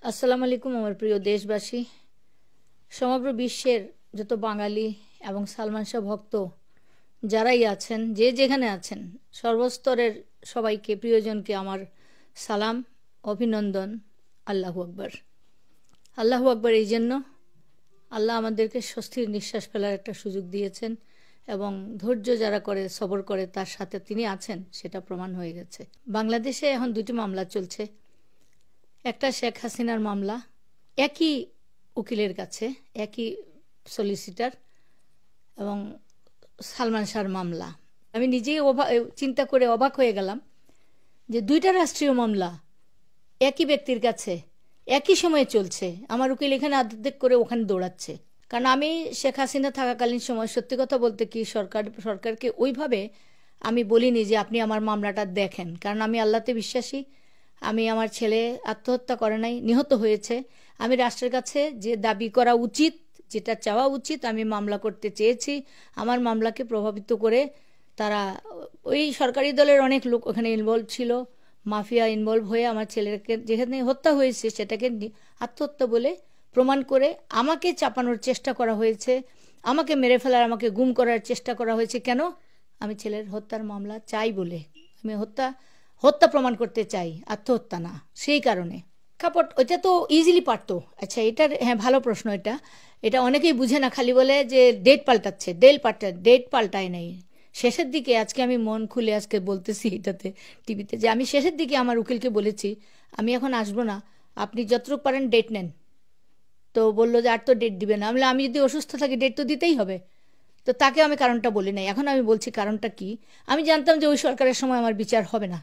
আসসালামু আলাইকুম আমার প্রিয় দেশবাসী। সমগ্র বিশ্বের যত বাঙালি এবং সালমান শাহ ভক্ত যারাই আছেন, যে যেখানে আছেন, সর্বস্তরের সবাইকে, প্রিয়জনকে আমার সালাম, অভিনন্দন। আল্লাহু আকবার। আল্লাহু আকবার এই জন্য, আল্লাহ আমাদেরকে স্বস্তির নিঃশ্বাস ফেলার একটা সুযোগ দিয়েছেন এবং ধৈর্য যারা করে, সবর করে, তার সাথে তিনি আছেন, সেটা প্রমাণ হয়ে গেছে। বাংলাদেশে এখন দুটি মামলা চলছে। একটা শেখ হাসিনার মামলা, একই উকিলের কাছে, একই সলিসিটার, এবং সালমান শাহর মামলা। আমি নিজেই চিন্তা করে অবাক হয়ে গেলাম যে দুইটা রাষ্ট্রীয় মামলা একই ব্যক্তির কাছে একই সময়ে চলছে। আমার উকিল এখানে আর্ধেক করে ওখানে দৌড়াচ্ছে। কারণ আমি শেখ হাসিনা থাকাকালীন সময়, সত্যি কথা বলতে কি, সরকারকে ওইভাবে আমি বলিনি যে আপনি আমার মামলাটা দেখেন, কারণ আমি আল্লাহতে বিশ্বাসী। আমি, আমার ছেলে আত্মহত্যা করে নাই, নিহত হয়েছে। আমি রাষ্ট্রের কাছে যে দাবি করা উচিত, যেটা চাওয়া উচিত, আমি মামলা করতে চেয়েছি। আমার মামলাকে প্রভাবিত করে তারা, ওই সরকারি দলের অনেক লোক ওখানে ইনভলভ ছিল, মাফিয়া ইনভলভ হয়ে আমার ছেলেকে যেখানে হত্যা হয়েছে সেটাকে আত্মহত্যা বলে প্রমাণ করে আমাকে চাপানোর চেষ্টা করা হয়েছে, আমাকে মেরে ফেলার, আমাকে গুম করার চেষ্টা করা হয়েছে। কেন? আমি ছেলের হত্যার মামলা চাই বলে। আমি হত্যা প্রমাণ করতে চাই, আত্মহত্যা না। সেই কারণে কাপড় ওইটা তো ইজিলি পারতো। আচ্ছা, এটার, হ্যাঁ, ভালো প্রশ্ন। এটা অনেকেই বুঝে না, খালি বলে যে ডেট পাল্টাচ্ছে, ডেট পাল্টায় নাই। শেষের দিকে, আজকে আমি মন খুলে আজকে বলতেছি এটাতে, টিভিতে, যে আমি শেষের দিকে আমার উকিলকে বলেছি আমি এখন আসবো না, আপনি যতটুকু পারেন ডেট নেন। তো বললো যে আর তো ডেট দিবে না। আমি যদি অসুস্থ থাকি ডেট তো দিতেই হবে। তো তাকে আমি কারণটা বলি নাই, এখন আমি বলছি কারণটা কি। আমি জানতাম যে ওই সরকারের সময় আমার বিচার হবে না,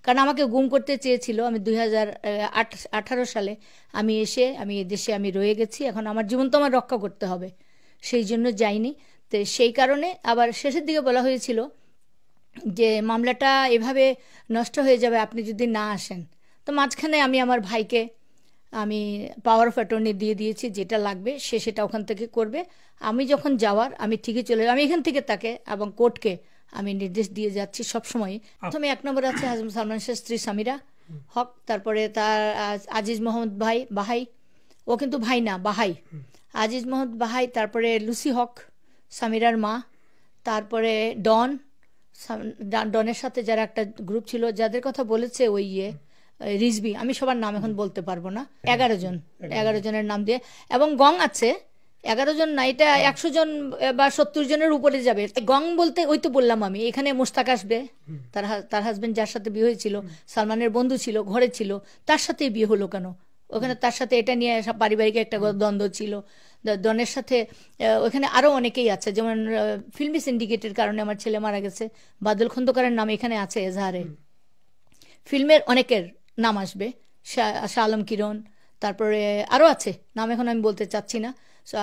কারণ আমাকে গুম করতে চেয়েছিল। আমি 2018 সালে আমি দেশে আমি রয়ে গেছি। এখন আমার জীবন তো আমার রক্ষা করতে হবে, সেই জন্য যাইনি। তো সেই কারণে আবার শেষের দিকে বলা হয়েছিল যে মামলাটা এভাবে নষ্ট হয়ে যাবে আপনি যদি না আসেন। তো মাঝখানে আমি আমার ভাইকে আমি পাওয়ার অফ অ্যাটর্নি দিয়ে দিয়েছি, যেটা লাগবে সে সেটা ওখান থেকে করবে। আমি যখন যাওয়ার, আমি ঠিকই চলে আমি এখান থেকে তাকে এবং কোর্টকে আমি নির্দেশ দিয়ে যাচ্ছি সবসময়। প্রথমে 1 নম্বর আছে সালমান শাহের স্ত্রী সামিরা হক, তারপরে তার আজিজ মোহাম্মদ বাহাই, ও কিন্তু ভাই না, বাহাই, আজিজ মোহাম্মদ বাহাই, তারপরে লুসি হক, সামিরার মা, তারপরে ডনের সাথে যারা একটা গ্রুপ ছিল, যাদের কথা বলেছে ওই রিজবি, আমি সবার নাম এখন বলতে পারবো না, 11 জনের নাম দিয়ে, এবং গং আছে 11 জন না, এটা 100 জন বা 70 জনের উপরে যাবে। গং বলতে ওই তো বললাম আমি, এখানে মোস্তাক আসবে, তার হাজবেন্ড যার সাথে বিয়ে হয়েছিল, সালমানের বন্ধু ছিল, ঘরে ছিল, তার সাথে বিয়ে হলো কেন ওখানে? তার সাথে এটা নিয়ে পারিবারিক একটা দ্বন্দ্ব ছিল। ডনের সাথে ওখানে আরো অনেকেই আছে, যেমন ফিল্মি সিন্ডিকেটের কারণে আমার ছেলে মারা গেছে, বাদল খন্দকারের নাম এখানে আছে এজাহারে। ফিল্মের অনেকের নাম আসবে, শাহ আলম কিরণ, তারপরে আরও আছে, নাম এখন আমি বলতে চাচ্ছি না।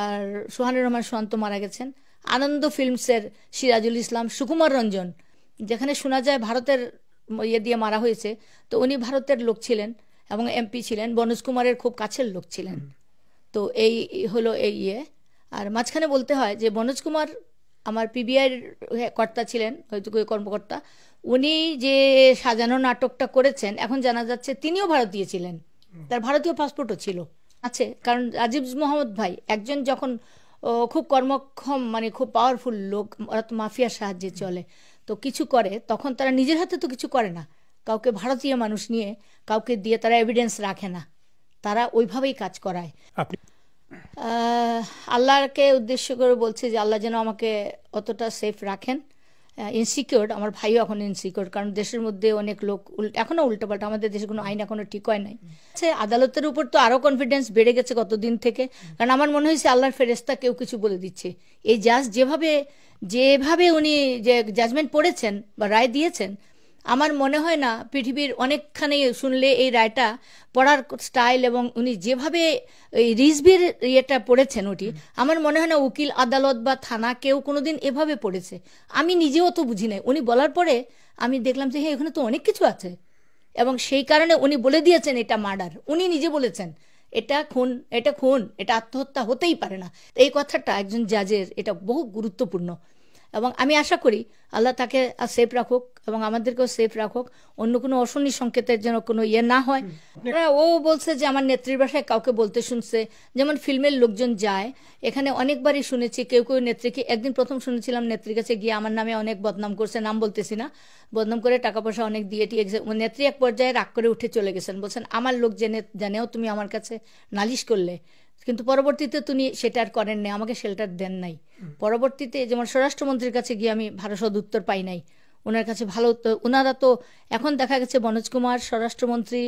আর সোহানুর রহমান সোহান্ত মারা গেছেন। আনন্দ ফিল্মসের সিরাজুল ইসলাম, সুকুমার রঞ্জন, যেখানে শোনা যায় ভারতের দিয়ে মারা হয়েছে, তো উনি ভারতের লোক ছিলেন এবং এমপি ছিলেন, বনোজ কুমারের খুব কাছের লোক ছিলেন। তো এই হলো এই আর মাঝখানে বলতে হয় যে বনোজ কুমার আমার পিবিআইয়ের কর্তা ছিলেন, হয়তো কর্মকর্তা। উনি যে সাজানো নাটকটা করেছেন, এখন জানা যাচ্ছে তিনিও ভারতীয় ছিলেন, তার ভারতীয় পাসপোর্টও ছিল আছে। কারণ আজিজ মোহাম্মদ ভাই একজন যখন খুব কর্মক্ষম, মানে খুব পাওয়ারফুল লোক, ওরা তো মাফিয়ার সাহায্যে চলে, তো কিছু করে, তখন তারা নিজের হাতে তো কিছু করে না, কাউকে ভারতীয় মানুষ নিয়ে কাউকে দিয়ে তারা এভিডেন্স রাখে না, তারা ওইভাবেই কাজ করায়। আল্লাহকে উদ্দেশ্য করে বলছে যে আল্লাহ যেন আমাকে অতটা সেফ রাখেন। ইনসিকিউর, আমার ভাইও এখন ইনসিকিউর, কারণ দেশের মধ্যে অনেক লোক এখনো উল্টোপাল্টা, আমাদের দেশে কোনো আইন এখনো ঠিক হয় নাই। আদালতের উপর তো আরো কনফিডেন্স বেড়ে গেছে কতদিন থেকে, কারণ আমার মনে হয়েছে আল্লাহর ফেরেশতা কেউ কিছু বলে দিচ্ছে। এই জাজ যেভাবে উনি যে জাজমেন্ট পড়েছেন বা রায় দিয়েছেন, আমার মনে হয় না পৃথিবীর অনেকখানে শুনলে এই রায়টা পড়ার স্টাইল এবং উনি যেভাবে এই রিজভির ইয়েটা পড়েছেন, ওটি আমার মনে হয় না উকিল, আদালত বা থানা কেউ কোনোদিন এভাবে পড়েছে। আমি নিজেও তো বুঝি নাই, উনি বলার পরে আমি দেখলাম যে হ্যাঁ, এখানে তো অনেক কিছু আছে, এবং সেই কারণে উনি বলে দিয়েছেন এটা মার্ডার। উনি নিজে বলেছেন এটা খুন, এটা আত্মহত্যা হতেই পারে না। এই কথাটা একজন জাজের, এটা বহু গুরুত্বপূর্ণ। এবং আমি আশা করি আল্লাহ তাকে সেফ রাখুক এবং আমাদেরকেও সেফ রাখুক, অন্য কোনো অশনি সংকেতের যেন কোনো ইয়ে না হয়। ও বলছে যে আমার নেত্রীর বাসায় কাউকে বলতে শুনছে, যেমন ফিল্মের লোকজন যায়, এখানে অনেকবারই শুনেছি কেউ কেউ নেত্রীকে, একদিন প্রথম শুনেছিলাম নেত্রীর কাছে গিয়ে আমার নামে অনেক বদনাম করছে, নাম বলতেছি না, বদনাম করে টাকা পয়সা অনেক দিয়ে টিয়ে গেছে। নেত্রী এক পর্যায়ে রাগ করে উঠে চলে গেছেন, বলছেন আমার লোক জেনেও তুমি আমার কাছে নালিশ করলে, কিন্তু পরবর্তীতে তুমি সেটা আর করেন নাই, আমাকে শেল্টার দেন নাই। পরবর্তীতে যেমন স্বরাষ্ট্রমন্ত্রীর কাছে গিয়ে আমি ভালো সদুত্তর পাই নাই, ওনার কাছে ভালো উত্তর। ওনারা তো এখন দেখা গেছে মনোজ কুমার স্বরাষ্ট্রমন্ত্রী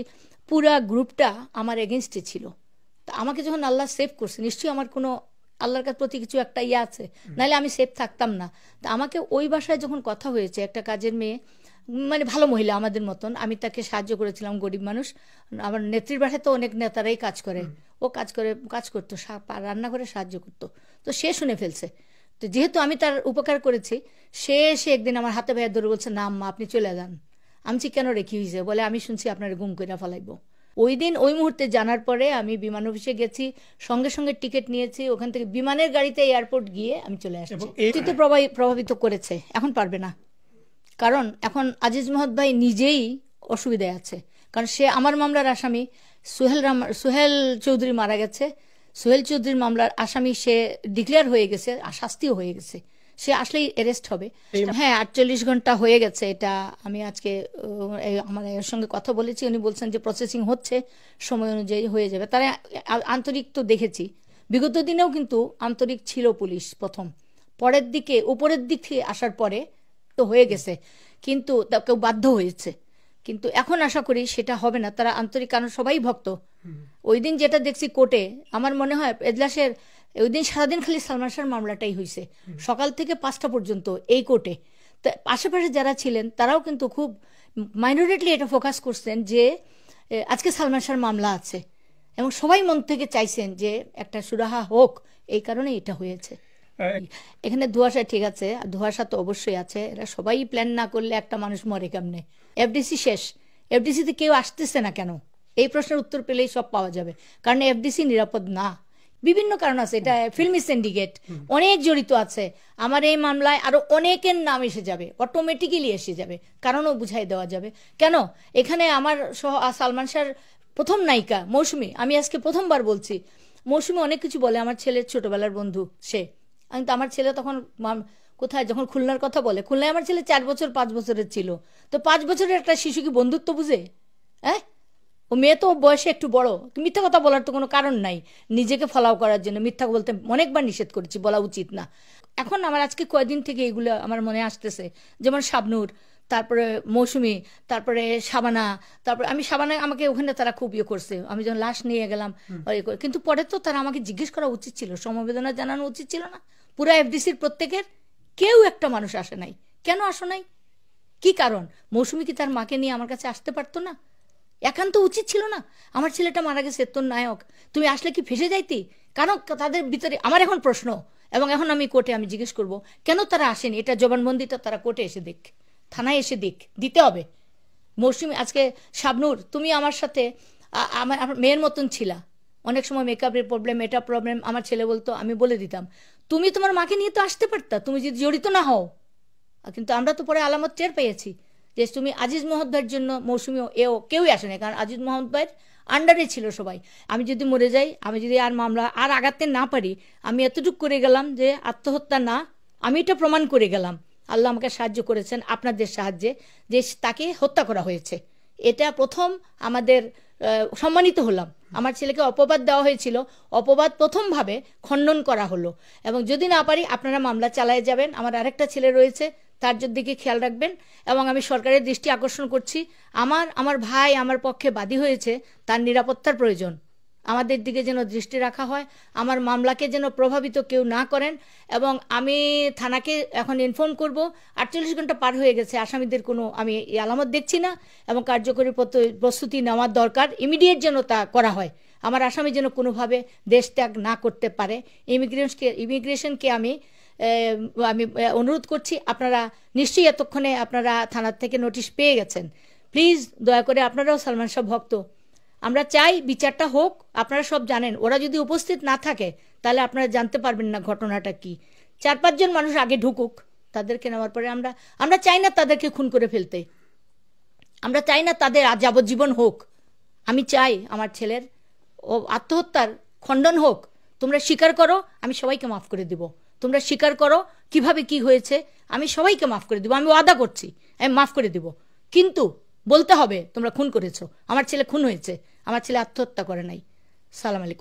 পুরা গ্রুপটা আমার এগেনস্টে ছিল। তা আমাকে যখন আল্লাহ সেভ করছে, নিশ্চয়ই আমার কোনো আল্লাহর কাছে প্রতি কিছু একটা ইয়ে আছে, নাহলে আমি সেভ থাকতাম না। তা আমাকে ওই বাসায় যখন কথা হয়েছে, একটা কাজের মেয়ে, মানে ভালো মহিলা আমাদের মতন, আমি তাকে সাহায্য করেছিলাম, গরিব মানুষ। আমার নেত্রীর বাসায় তো অনেক নেতারাই কাজ করে, ও কাজ করতো, রান্না করে সাহায্য করতো। তো সে শুনে ফেলছে, তো যেহেতু আমি তার উপকার করেছি, সে এসে একদিন আমার হাতে ভাইয়ের ধরে বলছে না আম্মা আপনি চলে যান। আমি কেন রেখে হয়েছে, বলে আমি শুনছি আপনার গুম করে ফেলাইবো। ওই দিন ওই মুহূর্তে জানার পরে আমি বিমান অফিসে গেছি, সঙ্গে সঙ্গে টিকিট নিয়েছি, ওখান থেকে বিমানের গাড়িতে এয়ারপোর্ট গিয়ে আমি চলে আসছি। এটি প্রভাবিত করেছে, এখন পারবে না, কারণ এখন আজিজ মহম্মদ ভাই নিজেই অসুবিধায় আছে, কারণ সে আমার মামলার আসামি। সোহেল চৌধুরী মারা গেছে, সোহেল চৌধুরীর মামলার আসামি সে ডিক্লেয়ার হয়ে গেছে, শাস্তিও হয়ে গেছে, সে আসলেই অ্যারেস্ট হবে। হ্যাঁ 48 ঘন্টা হয়ে গেছে, এটা আমি আজকে আমার এর সঙ্গে কথা বলেছি, উনি বলছেন যে প্রসেসিং হচ্ছে, সময় অনুযায়ী হয়ে যাবে। তারা আন্তরিক তো দেখেছি, বিগত দিনেও কিন্তু আন্তরিক ছিল পুলিশ, প্রথম পরের দিকে উপরের দিকে আসার পরে তো হয়ে গেছে, কিন্তু কেউ বাধ্য হয়েছে, কিন্তু এখন আশা করি সেটা হবে না, তারা আন্তরিক, কারণ সবাই ভক্ত। ওই দিন যেটা দেখছি কোর্টে, আমার মনে হয় এজলাসের ওই দিন সারাদিন খালি সালমান শাহর মামলাটাই হয়েছে, সকাল থেকে 5টা পর্যন্ত এই কোর্টে। তো আশেপাশে যারা ছিলেন তারাও কিন্তু খুব মাইনরিটলি এটা ফোকাস করছেন যে আজকে সালমান শাহর মামলা আছে, এবং সবাই মন থেকে চাইছেন যে একটা সুরাহা হোক, এই কারণে এটা হয়েছে। এখানে ধোঁয়াশা ঠিক আছে, ধোঁয়াশা তো অবশ্যই আছে, এরা সবাই প্ল্যান না করলে একটা মানুষ মরে কেমনে। এফডিসি শেষ, এফডিসিতে কেউ আসতেছে না কেন, এই প্রশ্নের উত্তর পেলেই সব পাওয়া যাবে, কারণ এফডিসি নিরাপদ না, বিভিন্ন কারণ আছে, এটা ফিল্মি সিন্ডিকেট অনেক জড়িত আছে। আমার এই মামলায় আরো অনেকের নাম এসে যাবে, অটোমেটিক্যালি এসে যাবে, কারণও বুঝাই দেওয়া যাবে। কেন এখানে আমার সালমান শাহর প্রথম নায়িকা মৌসুমী, আমি আজকে প্রথমবার বলছি, মৌসুমী অনেক কিছু বলে, আমার ছেলের ছোটবেলার বন্ধু সে, কিন্তু আমার ছেলে তখন কোথায়, যখন খুলনার কথা বলে, খুলনায় আমার ছেলে 4 বছর 5 বছরের ছিল, তো 5 বছরের একটা শিশু কি বন্ধুত্ব বুঝে? হ্যাঁ, ও মেয়ে তো বয়সে একটু বড়, মিথ্যা কথা বলার তো কোনো কারণ নাই, নিজেকে ফলাও করার জন্য মিথ্যা বলতে অনেকবার নিষেধ করেছি, বলা উচিত না। এখন আমার আজকে কয়েকদিন থেকে এগুলো আমার মনে আসতেছে, যেমন শাবনূর, তারপরে মৌসুমী, তারপরে শাবানা, তারপরে আমি শাবানা, আমাকে ওখানে তারা খুব ইয়ে করছে, আমি যখন লাশ নিয়ে গেলাম, কিন্তু পরে তো তারা আমাকে জিজ্ঞেস করা উচিত ছিল, সমবেদনা জানানো উচিত ছিল না? পুরা এফডিসির প্রত্যেকের কেউ একটা মানুষ আসে নাই, কেন আসো নাই, কি কারণ? মৌসুমী কি তার মাকে নিয়ে আমার কাছে আসতে পারতো না? একান্ত উচিত ছিল না? আমার ছেলেটা মারা গেছে, তোর নায়ক, তুমি আসলে কি ফেসে যাইতি? কারণ তাদের ভিতরে আমার এখন প্রশ্ন, এবং এখন আমি কোর্টে আমি জিজ্ঞেস করব কেন তারা আসেনি, এটা জবানবন্দিটা তারা কোর্টে এসে দেখ, থানায় এসে দিতে হবে। মৌসুমী, আজকে শাবনূর, তুমি আমার সাথে আমার মেয়ের মতন ছিলা, অনেক সময় মেকআপের প্রবলেম, এটা প্রবলেম, আমার ছেলে বলতো, আমি বলে দিতাম, তুমি তোমার মাকে নিয়ে তো আসতে পারতা, তুমি যদি জড়িত না হও। কিন্তু আমরা তো পরে আলামত টের পেয়েছি যে তুমি আজিজ মহম্মদ ভাইয়ের জন্য মৌসুমীও কেউই আসেনি, কারণ আজিজ মহম্মদ ভাইয়ের আন্ডারে ছিল সবাই। আমি যদি মরে যাই, আমি যদি আর মামলা আর আগাতে না পারি, আমি এতটুকু করে গেলাম যে আত্মহত্যা না, আমি এটা প্রমাণ করে গেলাম, আল্লাহ আমাকে সাহায্য করেছেন আপনাদের সাহায্যে, যে তাকে হত্যা করা হয়েছে, এটা প্রথম আমাদের সম্মানিত হলাম। আমার ছেলেকে অপবাদ দেওয়া হয়েছিল, অপবাদ প্রথমভাবে খণ্ডন করা হলো, এবং যদি না পারি আপনারা মামলা চালায় যাবেন, আমার আরেকটা ছেলে রয়েছে, তার দিকে খেয়াল রাখবেন। এবং আমি সরকারের দৃষ্টি আকর্ষণ করছি, আমার ভাই আমার পক্ষে বাদী হয়েছে, তার নিরাপত্তার প্রয়োজন, আমাদের দিকে যেন দৃষ্টি রাখা হয়, আমার মামলাকে যেন প্রভাবিত কেউ না করেন। এবং আমি থানাকে এখন ইনফর্ম করব, 48 ঘন্টা পার হয়ে গেছে, আসামিদের কোনো আমি আলামত দেখছি না, এবং কার্যকরী প্রস্তুতি নেওয়ার দরকার, ইমিডিয়েট যেন তা করা হয়, আমার আসামি যেন কোনোভাবে দেশ ত্যাগ না করতে পারে। ইমিগ্রেশনকে আমি অনুরোধ করছি, আপনারা নিশ্চয়ই এতক্ষণে আপনারা থানার থেকে নোটিশ পেয়ে গেছেন, প্লিজ দয়া করে, আপনারাও সালমান শাহ ভক্ত, আমরা চাই বিচারটা হোক। আপনারা সব জানেন, ওরা যদি উপস্থিত না থাকে তাহলে আপনারা জানতে পারবেন না ঘটনাটা কি। 4-5 জন মানুষ আগে ঢুকুক, তাদেরকে নেওয়ার পরে আমরা আমরা চাই না তাদেরকে খুন করে ফেলতে, আমরা চাই না তাদের যাবজ্জীবন হোক। আমি চাই আমার ছেলের ও আত্মহত্যার খণ্ডন হোক। তোমরা স্বীকার করো, আমি সবাইকে মাফ করে দিব। তোমরা স্বীকার করো কিভাবে কি হয়েছে, আমি সবাইকে মাফ করে দিব। আমি ওয়াদা করছি আমি মাফ করে দিব, কিন্তু বলতে হবে তোমরা খুন করেছো। আমার ছেলে খুন হয়েছে, আমার ছেলে আত্মহত্যা করে নাই। সালাম আলাইকুম।